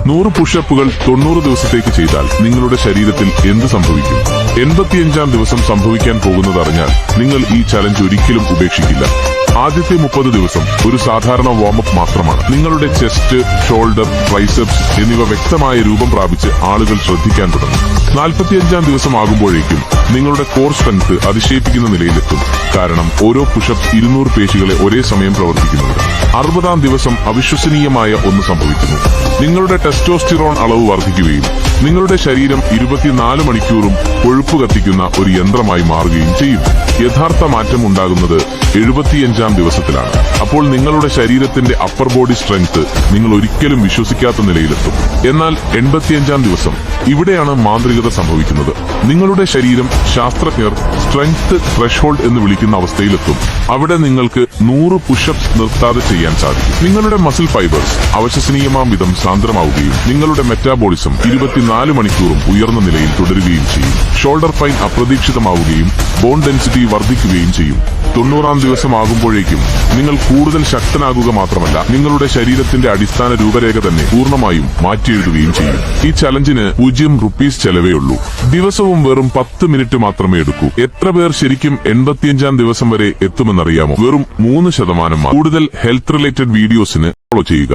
100 പുഷപ്പുകൾ 90 ദിവസത്തേക്ക് ചെയ്താൽ നിങ്ങളുടെ ശരീരത്തിൽ എന്ത് സംഭവിക്കും? 85-ാം ദിവസം സംഭവിക്കാൻ പോകുന്നതറിഞ്ഞാൽ നിങ്ങൾ ഈ ചലഞ്ച് ഒരിക്കലും ഉപേക്ഷിക്കില്ല. ആദ്യത്തെ 30 ദിവസം ഒരു സാധാരണ വാമപ്പ് മാത്രമാണ്. നിങ്ങളുടെ ചെസ്റ്റ്, ഷോൾഡർ, ട്രൈസെപ്സ് എന്നിവ വ്യക്തമായ രൂപം പ്രാപിച്ച് ആളുകൾ ശ്രദ്ധിക്കാൻ തുടങ്ങും. 45-ാം ദിവസം ആകുമ്പോഴേക്കും നിങ്ങളുടെ കോർ സ്ട്രെങ്ത് അതിശയിപ്പിക്കുന്ന നിലയിലെത്തും. കാരണം ഓരോ പുഷപ്പ് 200 പേശികളെ ഒരേ സമയം പ്രവർത്തിക്കുന്നുണ്ട്. 60-ാം ദിവസം അവിശ്വസനീയമായ ഒന്ന് സംഭവിക്കുന്നു. നിങ്ങളുടെ ടെസ്റ്റോസ്റ്റിറോൺ അളവ് വർദ്ധിക്കുകയും നിങ്ങളുടെ ശരീരം 24 മണിക്കൂറും കൊഴുപ്പ് കത്തിക്കുന്ന ഒരു യന്ത്രമായി മാറുകയും ചെയ്യും. യഥാർത്ഥ മാറ്റം ഉണ്ടാകുന്നത് 75-ാം ദിവസത്തിലാണ്. അപ്പോൾ നിങ്ങളുടെ ശരീരത്തിന്റെ അപ്പർ ബോഡി സ്ട്രെങ്ത് നിങ്ങൾ ഒരിക്കലും വിശ്വസിക്കാത്ത നിലയിലെത്തും. എന്നാൽ 85-ാം ദിവസം ഇവിടെയാണ് മാന്ത്രികത സംഭവിക്കുന്നത്. നിങ്ങളുടെ ശരീരം ശാസ്ത്രജ്ഞർ സ്ട്രെങ്ത് ത്രെഷ്ഹോൾഡ് എന്ന് വിളിക്കുന്ന അവസ്ഥയിലെത്തും. അവിടെ നിങ്ങൾക്ക് 100 പുഷപ്സ് നിർത്താതെ ചെയ്യാൻ സാധിക്കും. നിങ്ങളുടെ മസിൽ ഫൈബേഴ്സ് അവിശ്വസനീയമാം വിധം സാന്ദ്രമാവുകയും നിങ്ങളുടെ മെറ്റാബോളിസം 24 മണിക്കൂറും ഉയർന്ന നിലയിൽ തുടരുകയും ചെയ്യും. ഷോൾഡർ പൈൻ അപ്രതീക്ഷിതമാവുകയും ബോൺ ഡെൻസിറ്റി വർദ്ധിക്കുകയും ചെയ്യും. 90-ാം ദിവസം ആകുമ്പോഴേക്കും നിങ്ങൾ കൂടുതൽ ശക്തനാകുക മാത്രമല്ല, നിങ്ങളുടെ ശരീരത്തിന്റെ അടിസ്ഥാന രൂപരേഖ തന്നെ പൂർണ്ണമായും മാറ്റിയെഴുതുകയും ചെയ്യും. ഈ ചലഞ്ചിന് 0 റുപ്പീസ് ചെലവേ ഉള്ളൂ. ദിവസവും വെറും 10 മിനിറ്റ് മാത്രമേ എടുക്കൂ. എത്ര പേർ ശരിക്കും 85-ാം ദിവസം വരെ എത്തുമെന്നറിയാമോ? വെറും 3%. കൂടുതൽ ഹെൽത്ത് റിലേറ്റഡ് വീഡിയോസിന് ഫോളോ ചെയ്യുക.